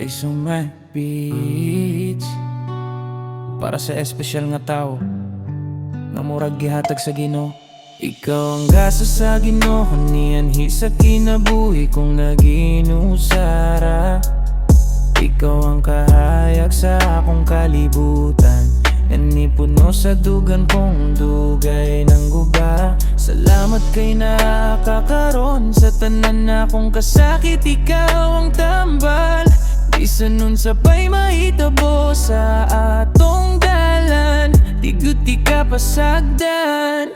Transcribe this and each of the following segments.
Jason Mac Beats. Para sa espesyal nga tao nga murag gihatag sa Ginoo. Ikaw ang gasa sa Ginoo, niyanhi sa kinabuhi kong naginusara. Ikaw ang kahayag sa akong kalibutan, nanipuno sa dugan kong dugay ng guba. Salamat kay nakakaroon sa tanan na akong kasakit. Ikaw ang tambal, isa nun sabay mahitabo sa atong dalan. Tiguti ka pasagdan.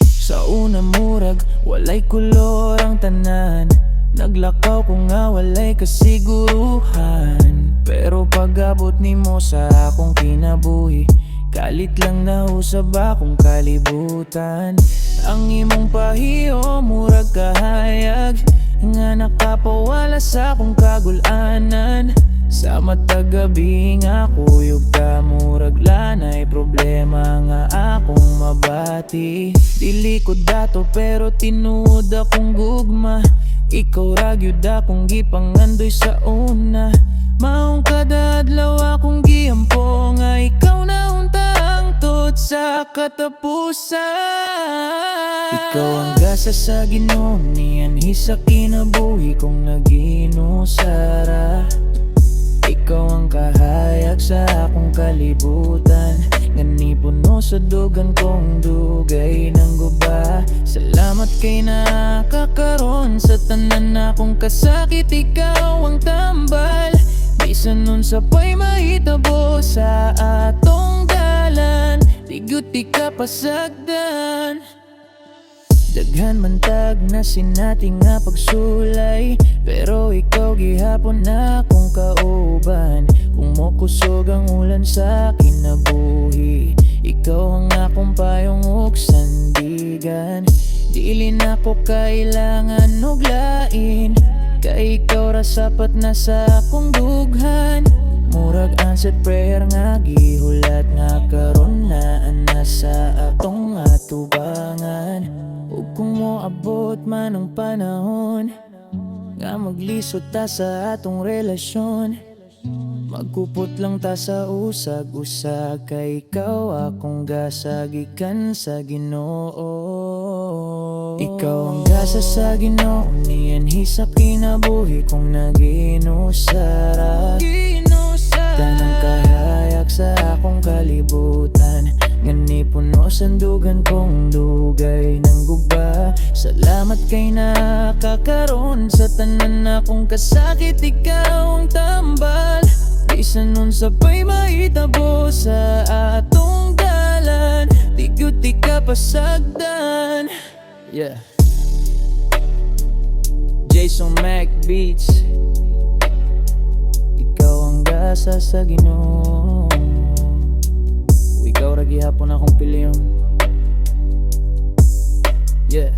Sa una murag, walay kulor ang tanan. Naglakaw ko nga walay kasiguruhan. Pero pag-abot nimo sa akong kinabuhi, kalit lang nausab akong kalibutan. Ang imong pahiyo murag kahayag nga nakapawala sa akong kagulanan. Sa matag gabi nga kuyog ka murag lanay problema nga akong mabati. Dili ko dato pero tinuod akong gugma. Ikaw ragyod akong gipangandoy sa una. Maong kada adlaw akong gihampo nga ikaw na unta ang tot sa katapusan. Ikaw ang gasa sa Ginoo, niyanhi sa kinabuhi kong naginusara. Ikaw ang kahayag sa akong kalibutan, nganipuno sa dugan kong dugay ng guba. Salamat kay nakakaroon sa tanan na akong kasakit. Ikaw ang tambal, bisan nun sabay mahitabo sa atong dalan. Tiguti ka pasagdan. Daghan man tag na sinati nga pagsulay, pero ikaw gihapon na akong kauban. Kung mokusog ang ulan sa kinabuhi, ikaw ang akong payong ug sandigan. Dili na ko kailangan og lain, kay ikaw ra sapat na sa akong dughan. Murag answered prayer nga gihulat nga karon na ana sa atong atubangan. Ug kung moabot man ang panahon nga maglisod ta sa atong relasyon, magkupot lang ta sa usag-usag, kay ikaw akong gasa gikan sa Ginoo. Ikaw ang gasa sa Ginoo, niyanhi sa kinabuhi kong naginusara. Tanang kahayag sa akong kalibutan, nganipuno sa dugan kong dugay ng guba. Salamat kay nakakaroon sa tanan na akong kasakit. Ikaw ang tambal, bisan nun sabay mahitabo sa atong dalan. Tiguti ka pasagdan. Yeah, Jason Mac Beats. Ikaw ang gasa sa Ginoo, ikaw ra gihapon akong piliyon. Yeah.